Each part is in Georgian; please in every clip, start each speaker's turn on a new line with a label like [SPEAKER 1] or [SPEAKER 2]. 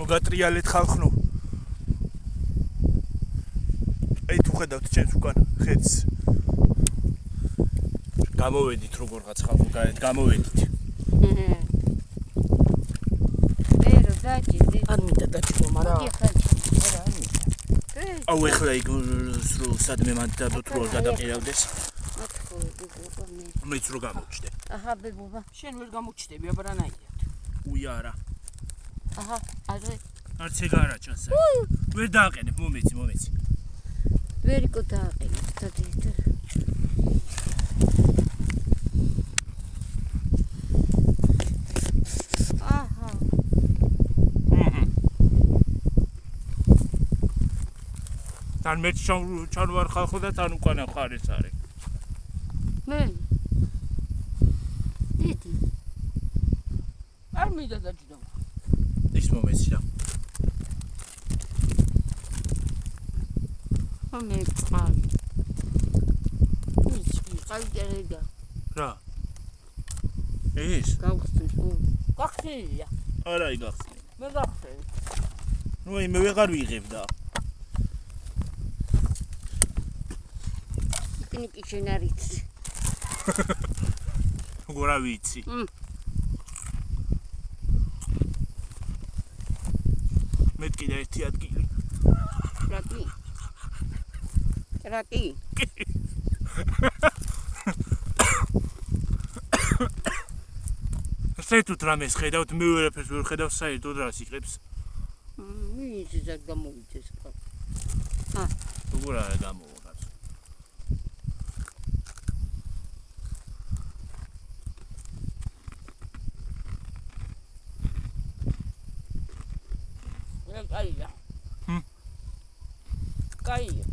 [SPEAKER 1] მოგატრიალეთ ხალხნო. აი თუ ხედავთ ჩემს უკან ხედს. გამოვედით როგორღაც ხალხო გარეთ გამოვედით.
[SPEAKER 2] ერო დაჭიდე.
[SPEAKER 3] არ მინდა დაჭიდო, მაგრამ
[SPEAKER 1] აუ ეხლა იქ სულ სადმე მანდ დადოთ რო გადაყირავდეს. მეც რო გამოჩდე.
[SPEAKER 2] აჰა ბებობა.
[SPEAKER 3] შენ ვერ გამოჩდები, აბარანაირად.
[SPEAKER 1] უია არა.
[SPEAKER 2] აჰა, აზე.
[SPEAKER 1] არც ეგ არა ჩანს. ვერ დააყენებ, მომეცი.
[SPEAKER 2] ვერიკო დააყენებ, დადით. აჰა.
[SPEAKER 1] თან მეც ჩანვარ ხალხო და თან უკანა ხარ ეს არის.
[SPEAKER 2] მე. დიდი.
[SPEAKER 3] არ მინდა დაჭიდო.
[SPEAKER 1] ის მომეცი რა.
[SPEAKER 2] მე წყალი. წყალი წერდა.
[SPEAKER 1] რა? ეს?
[SPEAKER 2] გავხსნის.
[SPEAKER 3] გახსნილია.
[SPEAKER 1] არა იგახსნი.
[SPEAKER 3] მე გახსნილი.
[SPEAKER 1] ნუ მე ვეღარ ვიღებ და.
[SPEAKER 2] პინიკი შენ არ იცი.
[SPEAKER 1] როგორ არ ვიცი. მე კიდე ერთი ადგილი.
[SPEAKER 2] რატი?
[SPEAKER 1] საერთოდ რამეს ხედავთ, მე ვერაფერს ვერ ხედავ საერთოდ რას იღებს.
[SPEAKER 2] ისი ზარ გამოვიდეს ხო?
[SPEAKER 1] როგორ არა გამოვა კაცო.
[SPEAKER 3] კაია. კაია.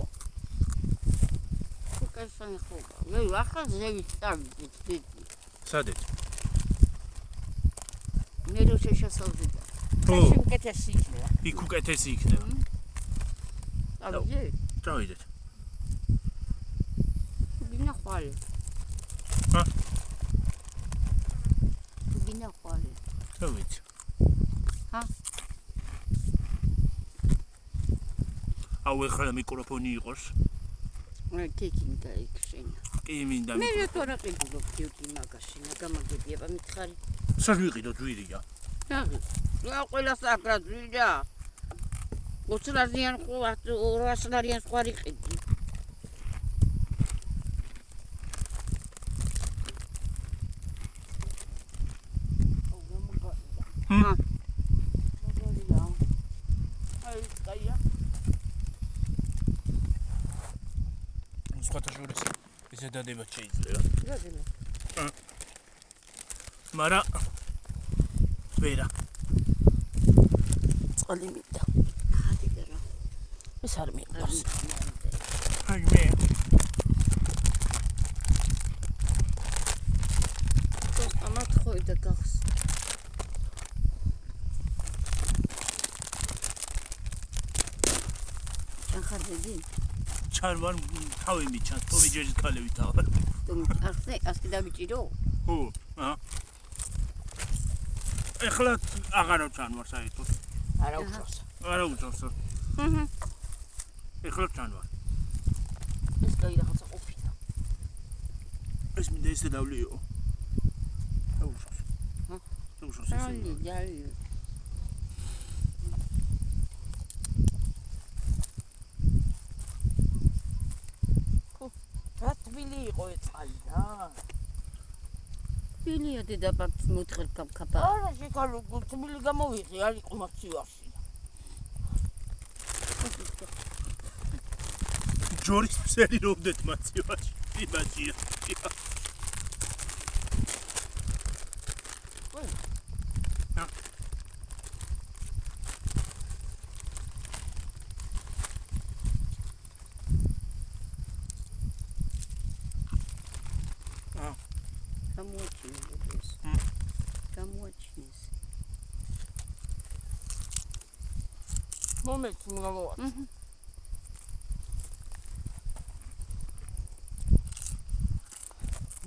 [SPEAKER 2] კაი ხო. მე ახლა ზევით წავიდეთ.
[SPEAKER 1] სადეთ?
[SPEAKER 2] მე რო შეშასავდიდა.
[SPEAKER 3] უკეთესი იქნება.
[SPEAKER 1] იქ უკეთესი იქნება.
[SPEAKER 2] ავიდე.
[SPEAKER 1] წავიდეთ.
[SPEAKER 2] გინა ხვალე.
[SPEAKER 1] ჰა?
[SPEAKER 2] გინა ხვალე.
[SPEAKER 1] წავიდეთ.
[SPEAKER 2] ჰა?
[SPEAKER 1] აუ ეხლა მიკროფონი იყოს.
[SPEAKER 2] მე კიკინდა იქშენა.
[SPEAKER 1] კი მინდა.
[SPEAKER 2] მე რა ყიდულობ კიკი მაგაშინა გამაგებია მითხარი.
[SPEAKER 1] სად ვიყიდო ძვირია?
[SPEAKER 2] რა ყველა საკრა ძვირია. 20 ლარიან ხო 200 ლარიან სხვა რიყიდი.
[SPEAKER 1] ჰა?
[SPEAKER 3] აი კაია.
[SPEAKER 1] სხვათა შორის ესე დადება შეიძლება.
[SPEAKER 2] გაძინა.
[SPEAKER 1] მარა ვერა.
[SPEAKER 3] წყალი მინდა.
[SPEAKER 2] ხადიგა რა.
[SPEAKER 3] ეს არ მიყვარს.
[SPEAKER 1] აი მე.
[SPEAKER 2] ამათ ხოიდა გახს. ახარდები.
[SPEAKER 1] ჩარვარ თავი მიჩანს, თოვი ჯერის ქალები თავარ.
[SPEAKER 2] ახსე, ასკი დავიჭირო?
[SPEAKER 1] ხო, აჰა. ეხლა აღარო ჩანვარ საერთოდ.
[SPEAKER 3] არა უწევს.
[SPEAKER 1] არა უწევს. ეხლა ჩანვარ.
[SPEAKER 3] ეს კაი რაღაცა ყოფილა.
[SPEAKER 1] ეს მინდა ისე დავლიო. აუშავს. აუშავს ესე.
[SPEAKER 2] ჯალი.
[SPEAKER 3] რა თბილი იყო ეს წყალი რა.
[SPEAKER 2] თბილია დედაბაბის მოთხელ კაფა.
[SPEAKER 3] არა შეკალო თბილი გამოვიღე არ იყო მაქცივაში.
[SPEAKER 1] ჯორის ფსერი რომდეთ მაცივაში. იმაჯია.
[SPEAKER 2] გამოაჩინეს.
[SPEAKER 3] მომეც მოგავა.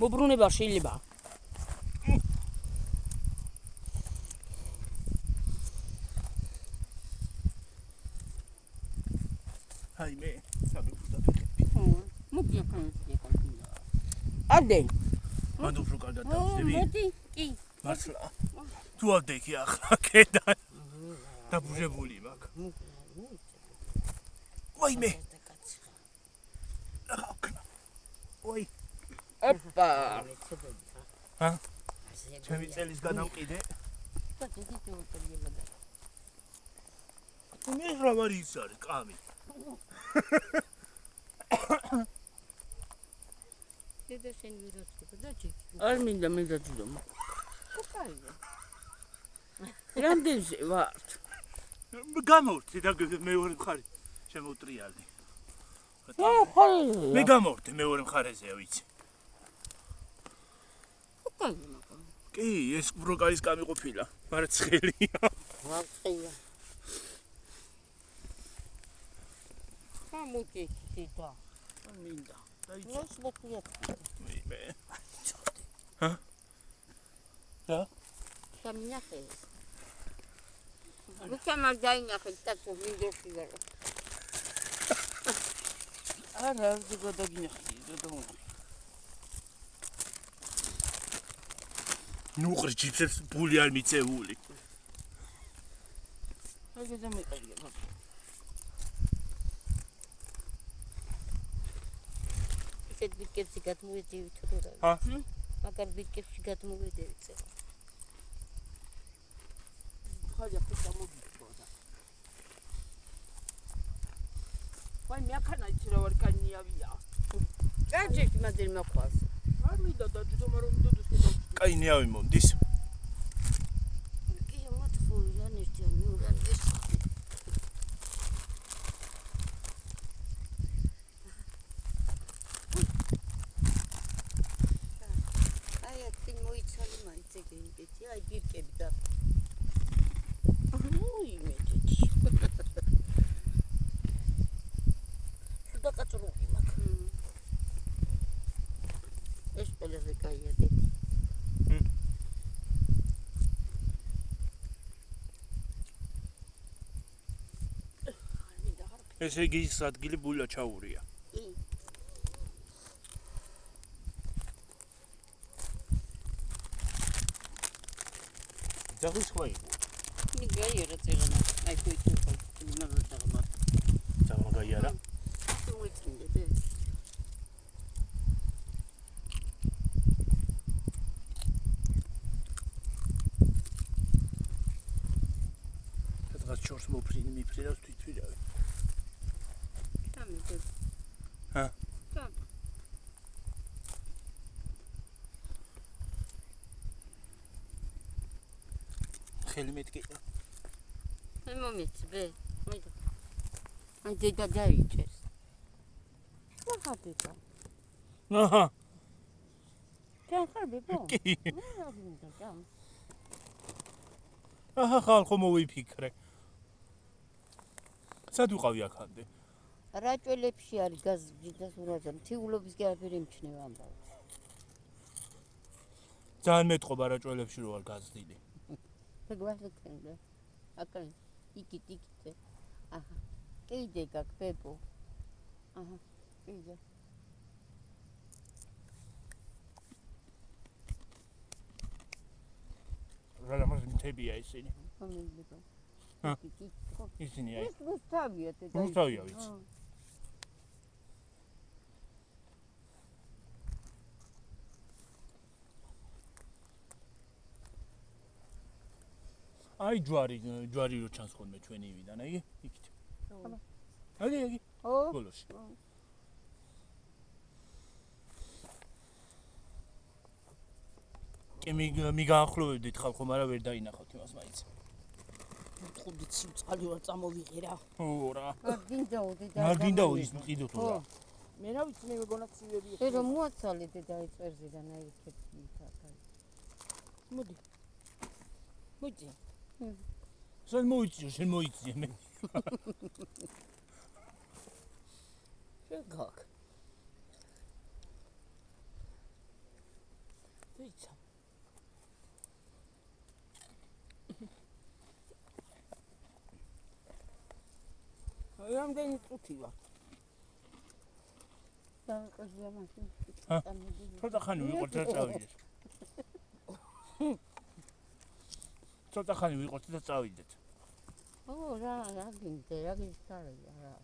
[SPEAKER 3] მობრუნება შეიძლება.
[SPEAKER 1] აი მე სამიფრდა ფეხები.
[SPEAKER 2] მოდი ახლა ეკონია.
[SPEAKER 3] ადე.
[SPEAKER 1] მანდ უფრო კარგად დავსდები.
[SPEAKER 2] მოდი, კი.
[SPEAKER 1] მართლა. თუ ავდექი ახლა კედან. დაბუჟებული მაქვს. ვაიმე. ой.
[SPEAKER 3] ოპა.
[SPEAKER 1] ჰა? ჩემი წელის გადავყიდე. მე რა ვარ ის არის კამი.
[SPEAKER 2] დედა შენ ვიროსტო და ჯი.
[SPEAKER 3] არ მინდა მიდაძულო.
[SPEAKER 2] კაია.
[SPEAKER 3] რამდენზე ვარ?
[SPEAKER 1] გამოვრდი და მეორე მხარი შემოუტრიალდი.
[SPEAKER 3] ხოლმე.
[SPEAKER 1] მე გამოვრდი მეორე მხარეზე ვიცი.
[SPEAKER 2] კაია.
[SPEAKER 1] კი, ეს ბროკალის კამი ყოფილა, მაგრამ ცხელია.
[SPEAKER 3] ვარცხია.
[SPEAKER 2] მოდი, დედა.
[SPEAKER 3] მინდა.
[SPEAKER 2] ნოს მოკლია.
[SPEAKER 1] მე. ჰა? რა?
[SPEAKER 2] სამნახე. ვიქამარ დაინახე და მინდოხი ვარ.
[SPEAKER 3] არა, გადაგინახე, გადაგინახე.
[SPEAKER 1] ნუ ყრი ჯიპსებს ბული არ მიწეული.
[SPEAKER 3] აი გადამიყარია.
[SPEAKER 2] ისეთ ბიკებში გადმოვედევით თუ რა.
[SPEAKER 1] ჰა?
[SPEAKER 2] მაგარ ბიკებში გადმოვედევით.
[SPEAKER 3] ხალხი ახლა მოგიწოდა. ვაი მე ახანა იცი რა ვარ კანიავია.
[SPEAKER 2] გაჭირთ მადერ მაყვას.
[SPEAKER 3] არ მინდა დაჯდომა რომ მიდოდეს კიდევ.
[SPEAKER 1] კაი ნიავი მომდის.
[SPEAKER 2] კი მოთხური ან ერთი ან მეორე ან ეს. აი აქ მოიცალი მაინც ეგ იმკეთი აი ბირკები და
[SPEAKER 3] ნუ იმედეთი. შუდა კაცრუგი მაქვს.
[SPEAKER 2] ეს ყველაზე კაია დედი.
[SPEAKER 1] ესე იგი ის ადგილი ბულა ჩაურია.
[SPEAKER 2] კი.
[SPEAKER 1] ძაღლის ხმა იყო.
[SPEAKER 2] ნიგაია რა წერანა. აი თუ ის ხო იმალა დაღმა.
[SPEAKER 1] ძაღლა გაიარა.
[SPEAKER 2] თუ ვიცინდე დე.
[SPEAKER 1] სადღაც შორს მიფრინავს თვითფირავი.
[SPEAKER 2] სამი.
[SPEAKER 1] ჰა?
[SPEAKER 2] სამი.
[SPEAKER 1] ხელი მეტკიდა.
[SPEAKER 2] მე მომიწბე. მოიდა. აი დედა დაიჭეს. რა დედა?
[SPEAKER 1] აჰა.
[SPEAKER 2] კენ ხარბებო?
[SPEAKER 1] კი.
[SPEAKER 2] მე არ მინდა და.
[SPEAKER 1] აჰა ხალხო მოვიფიქრე. სად ვიყავი აქამდე?
[SPEAKER 2] რაჭველებში არის გაზი და სურაძა მთიულობის გაბერი მჩნევა ამბავს.
[SPEAKER 1] ძალიან მეტყობა რაჭველებში რო არ გაზრდილი.
[SPEAKER 2] ფეგვასეთენდა. აკან იკიტიკიტე. აჰა. კიდე გაკბებო. აჰა. კიდე.
[SPEAKER 1] რა ლამაზი მთებია ისინი.
[SPEAKER 2] მომიდება.
[SPEAKER 1] ჰა?
[SPEAKER 2] იკიტიკიტე.
[SPEAKER 1] ისინი აი.
[SPEAKER 2] ეს რუსთავია დედა.
[SPEAKER 1] რუსთავია ვიცი. აი ჯვარი რო ჩანს ხოლმე ჩვენი ივიდან, აი იქით. აი.
[SPEAKER 2] ო.
[SPEAKER 1] ბოლოში. კი მიგაახლოვებდით ხალხო, მაგრამ ვერ დაინახავთ იმას მაინც.
[SPEAKER 3] ხუდი ცივწყალი ვარ წამოვიღე რა.
[SPEAKER 1] ო რა.
[SPEAKER 2] არ გინდაო დედა.
[SPEAKER 1] არ გინდაო ის მყიდო თუ რა.
[SPEAKER 3] მე რა ვიცი მე მეგონა ცივებია.
[SPEAKER 2] შენ რომ მოაცალე დედა აი წერზედან აი ქეთი თაკაი.
[SPEAKER 3] მოდი. მოდი.
[SPEAKER 1] შენ მოიწია მე.
[SPEAKER 3] შენ გაკ. ვიცი. რამდენი წუთი ვარ?
[SPEAKER 2] დაყაზია მაშინ.
[SPEAKER 1] ცოტა ხანი ვიყოთ და წავიდეთ. ცოტა ხანი ვიყოთ და წავიდეთ.
[SPEAKER 2] რა გინდა, რა გიხარია რა.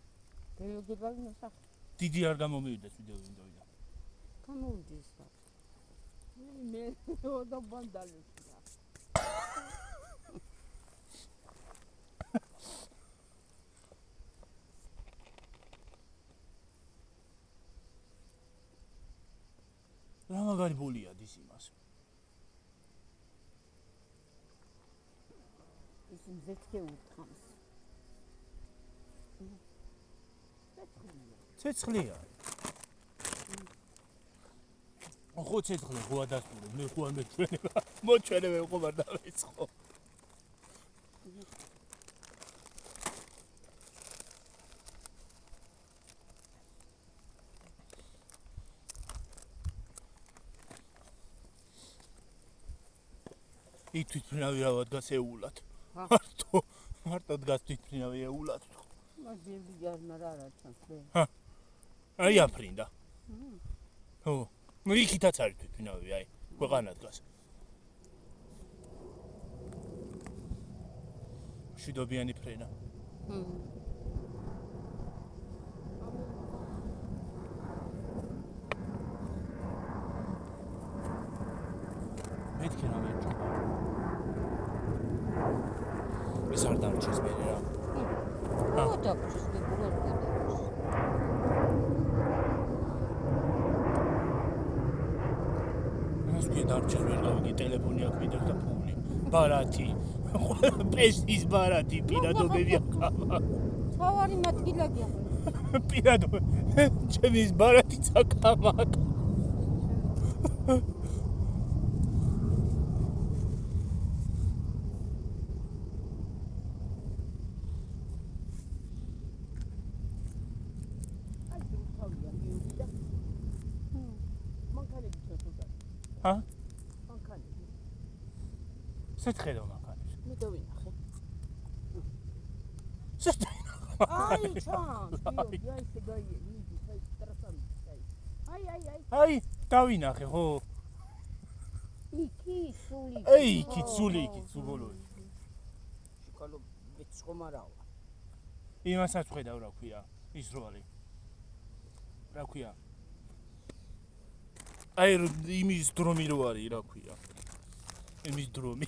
[SPEAKER 2] გეოგება მოსახ.
[SPEAKER 1] დიდი არ გამომივიდეს ვიდეო ვინდოიდან.
[SPEAKER 2] გამოვიდეს რა.
[SPEAKER 3] მე და ბანდალიშია.
[SPEAKER 1] რა მაგარი ბოლია დის იმას.
[SPEAKER 2] ის მზეთქე უთამს.
[SPEAKER 1] ცეცხლია. ხო ცეცხლი ხო ადასტურე, მე ხო არ მეჩვენება. მოჩვენებე ხო არ დავეცხო. იქ თვითმფრინავი რა დგას ეულად. მარტო დგას თვითმფრინავი ეულად.
[SPEAKER 2] მაგები ჯარმა რა ჩანს.
[SPEAKER 1] აი აფრინდა. ხო. ნუ იქითაც არის თვითმფრინავი, აი, ქვეყანა დგას. შვიდობიანი ფრენა. მეთქე რა მეჭო. ეს არ დამჭეს მე რა.
[SPEAKER 2] და გუშინდე გულობდი.
[SPEAKER 1] ეს კი დამჭეს ვერ გავიგე ტელეფონი აქ მიდევს და ფული. ბარათი. პესის ბარათი პირადობები ახლა.
[SPEAKER 2] თავარი მათგილაგია.
[SPEAKER 1] პირადობები. ჩემი ის ბარათი წაკამაკ. ჰა?
[SPEAKER 3] მანქანები.
[SPEAKER 1] სეთხედა მანქანებს.
[SPEAKER 3] მე დავინახე.
[SPEAKER 1] სეთხედა.
[SPEAKER 3] აი ჩან, გიო, ისე გაიერი, ის ტრასამი.
[SPEAKER 1] აი, დავინახე, ხო?
[SPEAKER 2] იქი სული.
[SPEAKER 1] იქი სული, იქი სულოლოი.
[SPEAKER 3] შეკალო მეცხომარავა.
[SPEAKER 1] იმასაც ხედავ რა ქვია, ის როალი. რა ქვია? აი იმის დრომი რო არის რა ქვია. იმის დრომი.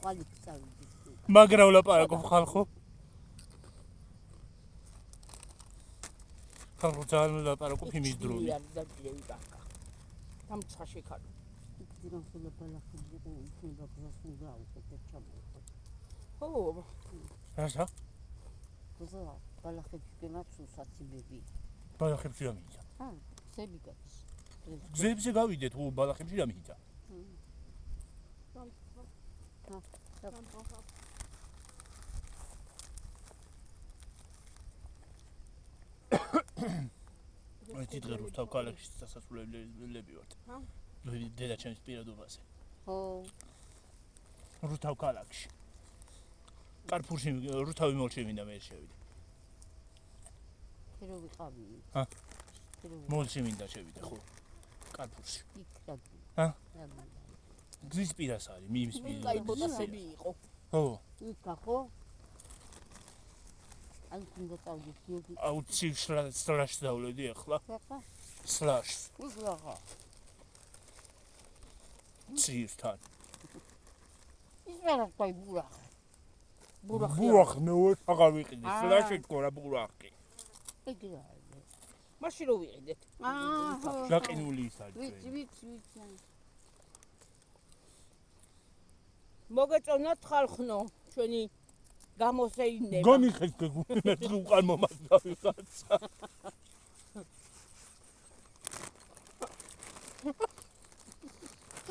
[SPEAKER 2] ხალი წავიდი.
[SPEAKER 1] მაგრა ვლაპარაკობ ხალხო. ხალხო ძალიან ვლაპარაკობ იმის დრომი.
[SPEAKER 3] ამ ცაში ხალო.
[SPEAKER 2] იქიდან ხოლმე ბალახები უნდა გასულდა უკეთ ჩამოვიდა.
[SPEAKER 3] ხო.
[SPEAKER 1] რასა?
[SPEAKER 2] გზა ბალახებში გემაცუსაციბები.
[SPEAKER 1] ბალახებში რა მიიდა?
[SPEAKER 2] გზები გაქვს.
[SPEAKER 1] გზებზე გავიდეთ, უ ბალახებში რა მიიდა? აი თითქოს რუსთავ ქალაქში სასასვლელები ვართ. დედა ჩემის პირადობაზე.
[SPEAKER 2] ხო.
[SPEAKER 1] რუსთავ ქალაქში. კარფურში რუსთავი მოლშევიდა მე შევიდე.
[SPEAKER 2] ფერო ვიყავი.
[SPEAKER 1] მოლში მინდა შევიდე, ხო? კარფურში.
[SPEAKER 2] იქ რა.
[SPEAKER 1] გზის პირას არის, მის პირას.
[SPEAKER 3] აი ბოტასები იყო.
[SPEAKER 1] ხო.
[SPEAKER 2] იქა ხო? აი უნდა წავიდი.
[SPEAKER 1] აუცი სლაშს დავლედი ახლა.
[SPEAKER 2] ხა?
[SPEAKER 1] სლაშს.
[SPEAKER 2] უგრაღა.
[SPEAKER 1] ცირთან.
[SPEAKER 2] ის რა თქვა ბურახ.
[SPEAKER 1] ბურახ ნუ აღავიყიდი. სლაში თქო რა ბურახი.
[SPEAKER 2] იგი რა.
[SPEAKER 3] მაშინ რო ვიყიდეთ.
[SPEAKER 1] გაყინული ის არის.
[SPEAKER 2] ვიცი.
[SPEAKER 3] მოგეწონათ ხალხნო, ჩვენი გამოსეინება.
[SPEAKER 1] გამიხეს გეგმე უყარ მომასწავიღაცა.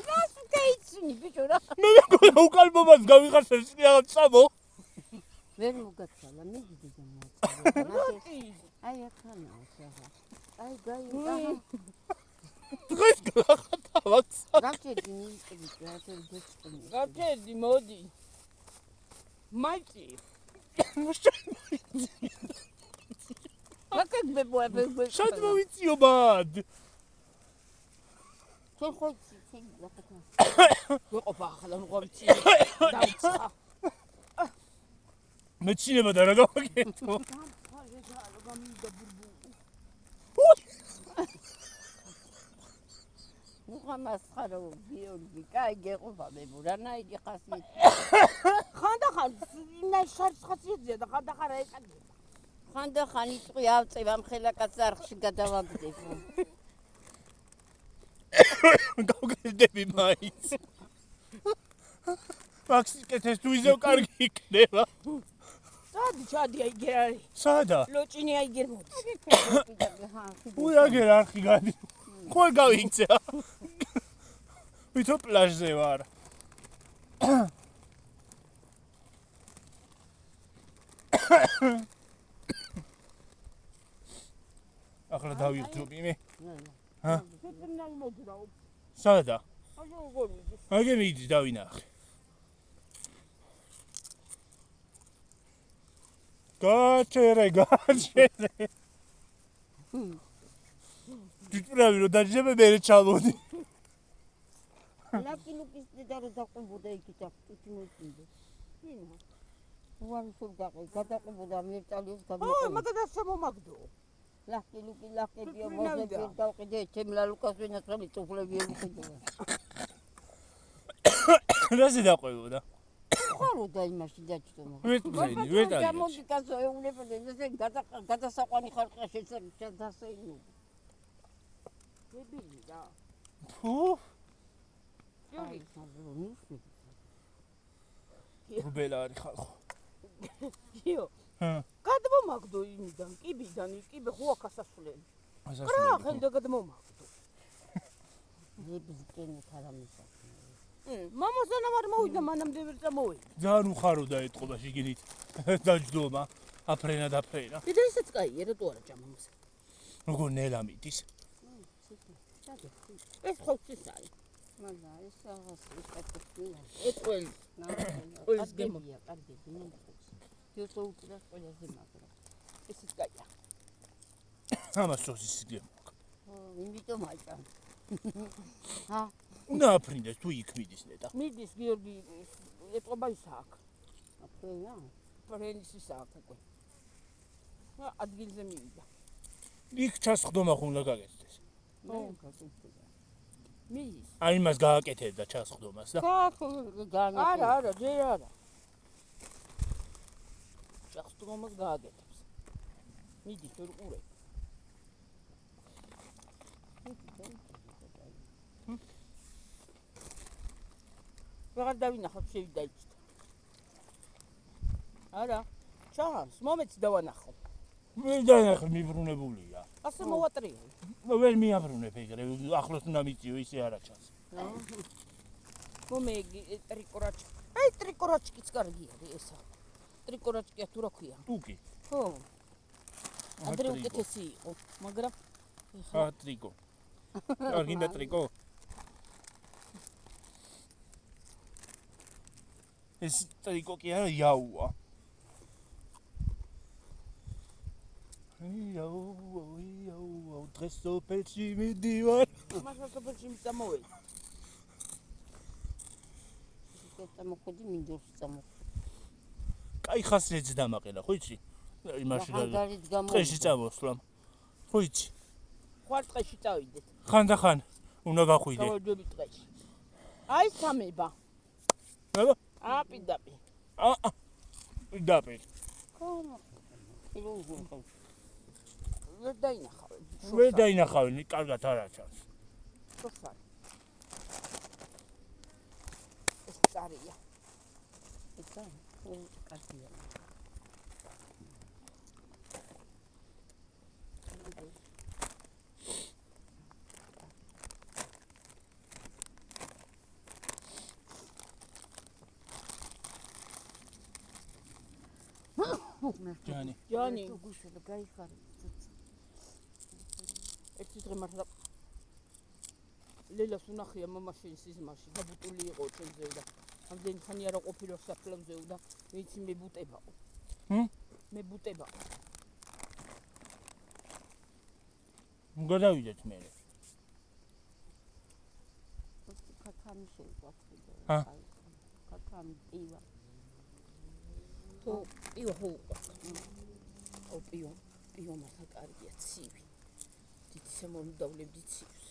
[SPEAKER 2] რას გაიცინი ბიჭო რა?
[SPEAKER 1] მე მეგონა უკან მომას გავიხარს რაღაც სამო.
[SPEAKER 2] ვერ მოგაცალა, მე დიდი გამოაცხადა. აი ახანა ახლა. აი გაიგა.
[SPEAKER 1] დღეს გახათავაც.
[SPEAKER 2] გაჭედი ნიჭი, გაჭედი.
[SPEAKER 3] გაჭედი, მოდი. მაიწი. გაგებებოებებ.
[SPEAKER 1] სად მოვიწიო ბად?
[SPEAKER 2] ჩვენ ხო შეიძლება.
[SPEAKER 3] ვეყოფა ახლა ნუ ვიცი. დავცხა.
[SPEAKER 1] მეცინება და რა გავაკეთო?
[SPEAKER 2] უღამასხარო გიორგი, კაი გეყოფა მე რანაირი ხასიათი.
[SPEAKER 3] ხანდახან იმნაირ შარს ხასიათია და ხანდახან რა ეკადე.
[SPEAKER 2] ხანდახან იწვი ავწევ ამ ხელაკაც არხში გადავაგდებ.
[SPEAKER 1] გავგებდები მაინც. მაქსიკეთეს თუ ისევ კარგი იქნება.
[SPEAKER 3] სადი ჩადი აიგერ არის.
[SPEAKER 1] სადა?
[SPEAKER 3] ლოჭინი აიგერ მოდი.
[SPEAKER 1] უიაგერ არხი გადი. ხوار გავიქცე. ვითო პლაჟზე ვარ. ახლა დავიხდები მე. ჰა?
[SPEAKER 3] შეტემნარი მოდრაო.
[SPEAKER 1] სადა?
[SPEAKER 3] აი როგორ მიდის?
[SPEAKER 1] აგე მიდის დავინახე. გაჩერე. ჯუჭრავი რომ დაჯებე მე ჩალოდი.
[SPEAKER 2] ლაკი ლუკის დედა რო დაყובოდა იქით აქ მოიწინდა. ინა. უარი სულ გადაყובოდა მერტალიოს გამოყო.
[SPEAKER 3] მაგას შემომაგდო.
[SPEAKER 2] ლაკი ბიო მოზები დავყიდე ჩემლა ლუკას ვინაცხელი ტუფლები ელუყიდო.
[SPEAKER 1] რაზე დაყვებოდა?
[SPEAKER 2] ხარო და იმაში დაჭდომა.
[SPEAKER 1] ვერტალი.
[SPEAKER 2] გამოდი კაცო ეუნებოდი ესე გადასაყვანი ხარყა შესაძლოა.
[SPEAKER 3] დებილი რა.
[SPEAKER 1] ფუ,
[SPEAKER 2] აი საბრუნის.
[SPEAKER 1] რუბელა არის ხალხო.
[SPEAKER 3] გიო.
[SPEAKER 1] ჰა.
[SPEAKER 3] გადმომაგდო იმიდან, კიბიდან, კიბე ხუაქასასვლელი. რა, ხენდა გადმომაგდო.
[SPEAKER 2] ნებისკენი თარამისა.
[SPEAKER 3] მამასანა არ მოვიდა, მანამდე ვერ წამოვიდა.
[SPEAKER 1] ძალიან უხაროდა ეთყობა შიგნით. დაჯდომა, აფრენა.
[SPEAKER 3] და ისეც კაია, რატო არა ჭამამას.
[SPEAKER 1] როგორ ნელა მიდის?
[SPEAKER 3] ეს ხოცის არის.
[SPEAKER 2] მანდა ეს აღას ის კაცია.
[SPEAKER 3] ეს ყველი.
[SPEAKER 2] ეს გემია, კარგი, თიოსო უკრას ყველაზე მაგრა.
[SPEAKER 3] ესეც კაია.
[SPEAKER 1] ამას სოსის გემო.
[SPEAKER 2] იმიტომ აჭამ. ჰა,
[SPEAKER 1] უნდა აფრინდეს თუ იქ მიდის ნეტა.
[SPEAKER 3] მიდის გიორგი ეთყობა ისააკ.
[SPEAKER 2] აფრენა.
[SPEAKER 3] ფრენის ისააკ უკვე. ადგილზე მივიდა.
[SPEAKER 1] იქ ჩასხდომა ხუნდა გაგეცდეს.
[SPEAKER 3] მიდის.
[SPEAKER 1] აი იმას გააკეთებდა ჩასხდომას და
[SPEAKER 3] არა, ჯერ არა. ჩახტომას გააკეთებს. მიდის ვერ ყურე. ვეღარ დავინახავ შევიდა იქით. არა, ჩანს, მომეც დავანახო.
[SPEAKER 1] ვერ დაინახე მიბრუნებულია.
[SPEAKER 3] ასე მოვატრიალე.
[SPEAKER 1] ვერ მიაბრუნებ ეგრე, ახლოს უნდა მიწიო ისე არა ჩანს.
[SPEAKER 3] მომეგი ტრიკორაჩ. აი ტრიკორაჩკიც კარგია ესა. ტრიკორაჩკია თუ რა ქვია?
[SPEAKER 1] ტუკი.
[SPEAKER 3] ხო. ადრე უკეთესი იყო, მაგრამ
[SPEAKER 1] ხა ტრიკო. არგინდა ტრიკო. ეს ტრიკო კი არა, იაუა. იაუ, დღეს სოფელში მიდივარ.
[SPEAKER 3] მასა სოფელში მიწამოვედი.
[SPEAKER 2] წამოხვედი მინდორს წამოხვედი.
[SPEAKER 1] კაი ხასიათს დამაყელა, ხო იცი? იმაში
[SPEAKER 2] მაგალით გამო.
[SPEAKER 1] წეში წამოსვლამ. ხო იცი?
[SPEAKER 3] ხარ ტყეში წავიდეთ.
[SPEAKER 1] ხანდახან უნდა გახვიდე.
[SPEAKER 3] გავედები ტყეში. აი სამება.
[SPEAKER 1] აბა,
[SPEAKER 3] აპიდაპი.
[SPEAKER 1] დაპე.
[SPEAKER 2] ხო. ილუზია.
[SPEAKER 3] ვერ დაინახავ.
[SPEAKER 1] ვერ დაინახავენ, კარგად არა ჩანს.
[SPEAKER 3] სოფარი. ეს წარია.
[SPEAKER 2] ისა, კარგია.
[SPEAKER 1] ჯანი,
[SPEAKER 2] გუშინ გაიხარე.
[SPEAKER 3] ერთი დღე მართლა ლელას უნახია მამაშენ სიზმარში დაბუტული იყო ჩვენზე და ამდენი ხანი არა ყოფილა საფლავზე და ვიცი მებუტებაო. მე ბუტებაო.
[SPEAKER 1] გადავიდეთ მე.
[SPEAKER 2] ქათამი შეიყვაცხიდა.
[SPEAKER 1] ჰა?
[SPEAKER 2] ქათამი პივა.
[SPEAKER 3] პიო ხო. ო პიო მათა კარგია ცივი. დიდი შემომდავლები ცივს.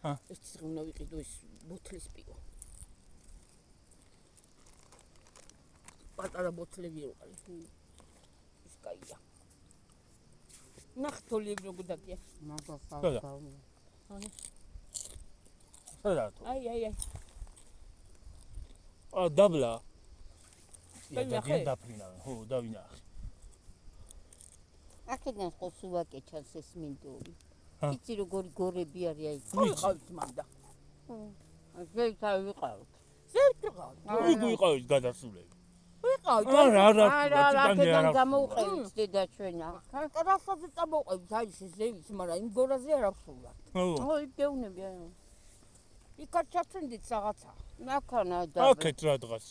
[SPEAKER 1] ჰა?
[SPEAKER 3] ეს დღე უნდა ვიყიდო ის ბოთლის პიო. პატარა ბოთლები უყარი. ის კაია. ნახტოლიები როგორ დაგია.
[SPEAKER 2] მაგასავსავი.
[SPEAKER 1] სადათო.
[SPEAKER 3] აი.
[SPEAKER 1] დაბლა.
[SPEAKER 3] დავინახე?
[SPEAKER 1] დაფრინავენ, ხო, დავინახე.
[SPEAKER 2] აქედან ხო სუვაკეჩას ეს მინდორი.
[SPEAKER 1] ჰა?
[SPEAKER 2] იცი როგორი გორები არის აი.
[SPEAKER 3] ვიყავთ მანდა.
[SPEAKER 2] ზეითა ვიყავთ.
[SPEAKER 3] ზეიტყავთ.
[SPEAKER 1] ვიყავით გადასულები.
[SPEAKER 3] ვიყავთ.
[SPEAKER 2] არა, აქედან გამოვყევით დედა ჩვენა.
[SPEAKER 3] რასაც წამოყვებით აი ეს ზევის, მაგრამ იმ გორაზე არ აღსულა.
[SPEAKER 1] ხო.
[SPEAKER 2] ой, გეუნები აი.
[SPEAKER 3] იქაც ჩაცვენდით რაღაცა.
[SPEAKER 2] ნახანა და
[SPEAKER 1] აქეთ რადგას.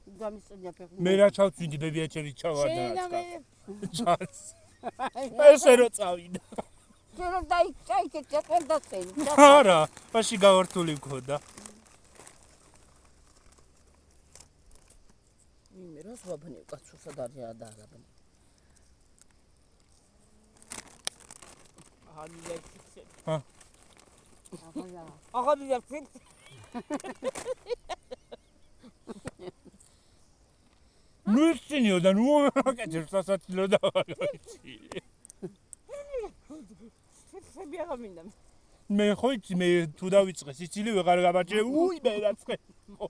[SPEAKER 2] გამისწონია ფეხი.
[SPEAKER 1] მე რა ჩავწვინდი ბებიაჩევი ჩავარდა
[SPEAKER 3] შენა
[SPEAKER 1] რაც.
[SPEAKER 3] მე
[SPEAKER 1] ჩანს. ესე რო წავიდა.
[SPEAKER 2] შეიძლება დაიქცე წაყვდა წელი.
[SPEAKER 1] არა, მაშინ გავართული მქონდა.
[SPEAKER 3] მე რას ვაბნევ კაცოსა და და არაბნევ. აღია ფიქსე.
[SPEAKER 1] ჰა?
[SPEAKER 3] აღია ფიქსე.
[SPEAKER 1] ნუ ისინიო და ნუ აკეთებს სასაცილო და ვიცი.
[SPEAKER 3] ფიქსები აღმინდა.
[SPEAKER 1] მე ხო იცი მე თუ დავიწყე სიცილი ვეღარ გამაჭრე უი მე რაცხე. ხო.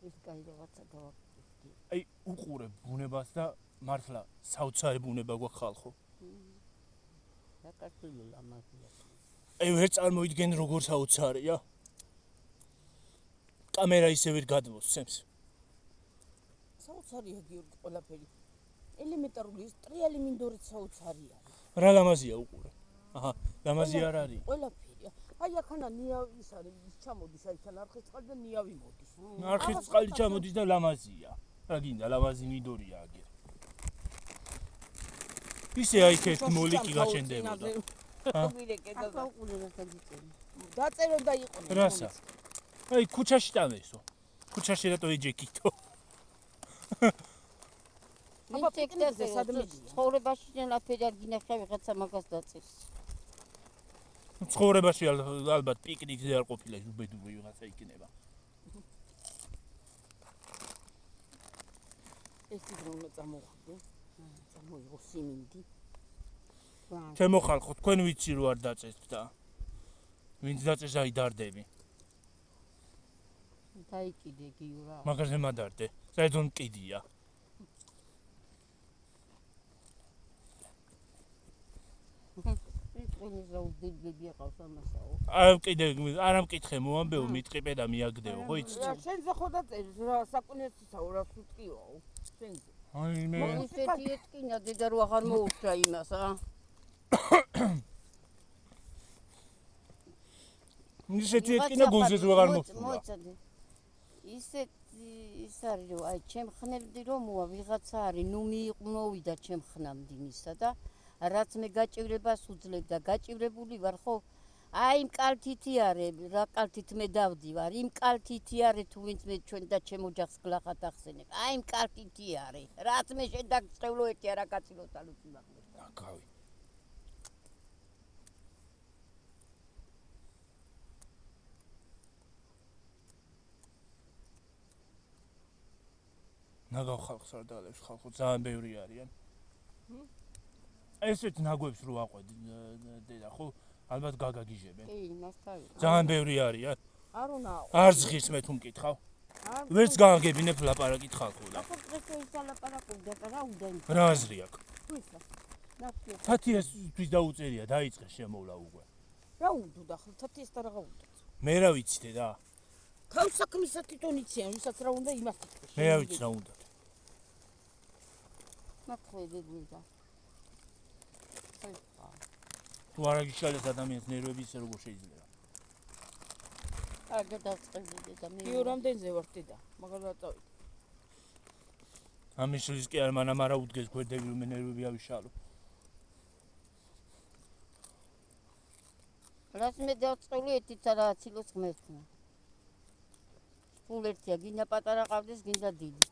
[SPEAKER 2] ის კაი რაღაცა გავაკეთე.
[SPEAKER 1] აი უყურებ ბუნებას და მართლა საოცარი ბუნება გვაქვს ხალხო.
[SPEAKER 2] საკარკვილი ლამაზია.
[SPEAKER 1] აი ვერ წარმოიდგენ როგორ საოცარია. კამერა ისე ვერ გადმოსცემს.
[SPEAKER 3] საოცარია გიორგი ყველაფერი. ელემენტარული ის ტრიალი მინდორით საოცარია.
[SPEAKER 1] რა ლამაზია უყურე. აჰა, ლამაზი არ არის.
[SPEAKER 3] ყველაფერი. აი ახანა ნიავი ის არის, ის ჩამოდის აიქან არხის წყალი და ნიავი მოდის.
[SPEAKER 1] არხის წყალი ჩამოდის და ლამაზია. რა გინდა ლამაზი მინდორია აგერ. ისე აი ეს მოლიკი გაჩენდებოდა.
[SPEAKER 2] აკა უყურე რა გაიწევი.
[SPEAKER 3] დაწერო და იყონე.
[SPEAKER 1] რასა? აი ქუჩაში ტანესო. ქუჩაში რატო ეჯეკითო?
[SPEAKER 3] აბა პიკნიკზე სად მიდია?
[SPEAKER 2] ცხოვრებაში ნაფერი არ გინახა ვიღაცა მაგას დაწეს.
[SPEAKER 1] ცხოვრებაში ალბათ პიკნიკზე არ ყოფილა უბედური ვიღაცა იქნება.
[SPEAKER 3] ეს ის რომ წამოვხდე. წამოიღო სიმინდი.
[SPEAKER 1] ჩემო ხალხო, თქვენ ვიცი რო არ დაწესთ და ვინც დაწეს აი დარდები.
[SPEAKER 2] დაიკიდე გიურა.
[SPEAKER 1] მაგაზე მადარდე. საერთოდ მკიდია.
[SPEAKER 2] ის ყინიზა უძილები ყავს ამასაო.
[SPEAKER 1] არ მკითხე მოამბეო, მიტყიპე და მიაგდეო, ხო იცი?
[SPEAKER 3] შენზე ხო დაწერს რა საკუნეთისაო რა სუტკიოო. შენზე.
[SPEAKER 1] აი მე
[SPEAKER 2] ისეთი ეთკინა დედა რო აღარ მოუჩა იმას, ა?
[SPEAKER 1] ისეთი ეთკინა გულზეც ვეღარ მოსულა.
[SPEAKER 2] მოიცადე. ისეთ ის არის რომ აი ჩემ ხნებდი რომ მოა ვიღაცა არის, ნუ მოვიდა ჩემ ხნამდ იმისა და რაც მე გაჭირებას უძლებ და გაჭირებული ვარ ხო? აი იმ კალთითი არის, რა კალთით მე დავდივარ, იმ კალთითი არის თუ ვინც მე ჩვენ და ჩემ ოჯახს გლახად ახსენებ. აი იმ კალთითი არის. რაც მე შენ დაგწყევლო ერთი არა კაცილოთ ალუცი მაგნებს.
[SPEAKER 1] აკავი. ნაგავ ხალხს არ დაალებს ხალხო ძალიან ბევრი არიან. ესეთ ნაგვებს რო აყვედ დედა ხო ალბათ გაგაგიჟებენ.
[SPEAKER 2] კი, მასთავი.
[SPEAKER 1] ძალიან ბევრი არიან.
[SPEAKER 3] არ უნდა.
[SPEAKER 1] არ ზღირს მე თუ მკითხავ. ვერც გააგებინებ ლაპარაკით ხალხო და.
[SPEAKER 2] ახლა დღეს ის ალაპარაკობდა რა უნდა იმ.
[SPEAKER 1] რა აზრი აქვს?
[SPEAKER 3] თვისა.
[SPEAKER 2] ნახე.
[SPEAKER 1] თათიას თვის დაუწერია, დაიწყე შემოვლა უკვე.
[SPEAKER 3] რა უნდა და ხო თათიას და რა უნდა.
[SPEAKER 1] მე რა ვიცი დედა?
[SPEAKER 3] თავ საქმისა თვითონ იციან, ვისაც რა უნდა იმას თვითონ.
[SPEAKER 1] მე რა ვიცი რა უნდა.
[SPEAKER 2] ნახე დედა.
[SPEAKER 1] თუ არ აგიშალეს ადამიანს ნერვები ისე როგორ შეიძლება?
[SPEAKER 2] არ გადაწყებდი და მე.
[SPEAKER 3] გიო რამდენზე ვარ დედა? მაგალითად წავიდე.
[SPEAKER 1] ამის რისკი არ მანამ არა უდგეს გვერდები რომ ნერვები ავიშალო.
[SPEAKER 2] რაც მე დავწყული ერთით რა ცილოს ღმერთმა. სულ ერთია, გინდა პატარა ყავდეს, გინდა დიდი.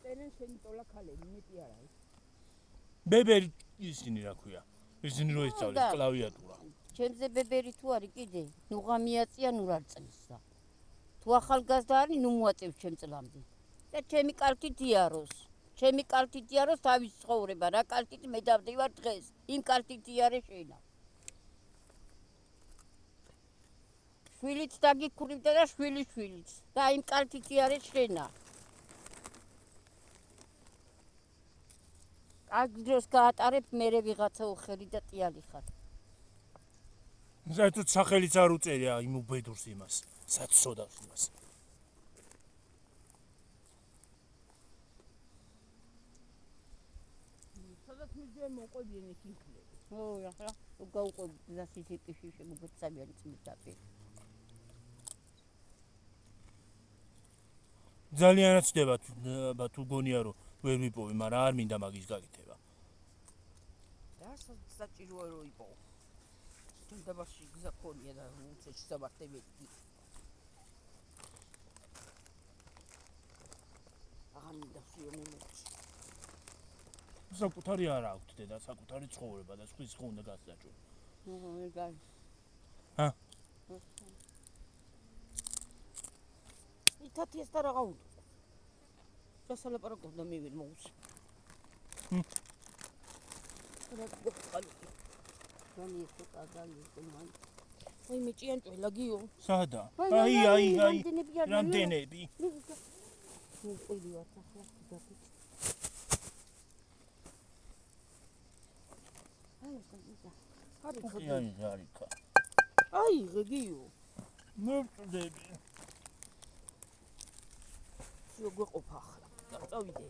[SPEAKER 3] წერენ შენი ტოლა ქალები, მეტი არ არის.
[SPEAKER 1] ბებერი ისინი რა ქვია. ისინი რო ისწავლეს
[SPEAKER 2] და.
[SPEAKER 1] კლავიატურა.
[SPEAKER 2] ჩემზე ბებერი თუ არის კიდე, ნუ ღამიაწია, ნუ რა წლისა. თუ ახალგაზრდა არის, ნუ მოაწევს ჩემ წლამდე. და ჩემი კალთით იაროს. ჩემი კალთით იაროს თავის ცხოვრება, რა კალთით მე დავდივარ დღეს. იმ კალთით იარე შენა. შვილიც დაგიქურიბდა და შვილიც. და იმ კალთით იარე შენა. აქ დროს გაატარებ მერე ვიღაცა უხელი და ტიალი ხარ.
[SPEAKER 1] საერთოდ სახელიც არ უწერია იმ უბედურს იმას. საცოდავს იმას.
[SPEAKER 3] სადაც მიდიან მოყვებიან იქ იქნები.
[SPEAKER 2] ო, ახლა გაუყვებ დასის იპიში შემოგეცავიან წმიდაყი.
[SPEAKER 1] ძალიანაც ხდება თუ გონია რომ ვერ ვიპოვე, მაგრამ არ მინდა მაგის გაკეთება.
[SPEAKER 3] რა საჭიროა რომ იპოვო. ჯანდაბაში გზა ქონია და უცეში საბახტებიდი. აღარ მინდა შეომოწი.
[SPEAKER 1] საკუთარი არ აქვს დედა, საკუთარი ცხოვრება და სხვის ხო უნდა გასაჭრო.
[SPEAKER 2] ეგარი.
[SPEAKER 1] ჰა?
[SPEAKER 3] ითათი ეს და რაღა უნდა. დასალაპარაკო და მივიდ მოუს. რა გქალი.
[SPEAKER 2] მანი ეს კაზალი კუმან.
[SPEAKER 3] აი მე ჭიანჭველა გიო.
[SPEAKER 1] სადა?
[SPEAKER 2] აი,
[SPEAKER 1] რამდენები.
[SPEAKER 2] ნუ ყიდი ვარ ახლა გაგით. აი ეს და.
[SPEAKER 1] არიქა.
[SPEAKER 3] აი გიო.
[SPEAKER 1] ნუ წდები.
[SPEAKER 3] როგორ ყოფა ახლა? წავიდე.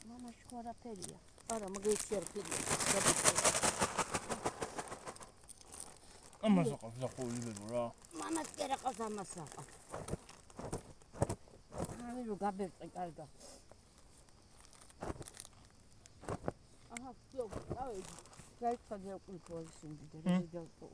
[SPEAKER 2] მამა შხორაფერია.
[SPEAKER 3] არა, მაგეცი არ ფერია.
[SPEAKER 1] ამას აყავს ზახულებო რა.
[SPEAKER 2] მამაც კი რა ყავს ამას აყავს. აი რო გაბერწე კარგა.
[SPEAKER 3] აჰა, გიო, წავედი.
[SPEAKER 2] გაიქცა გეუყვითო ისინი და რა გავყო.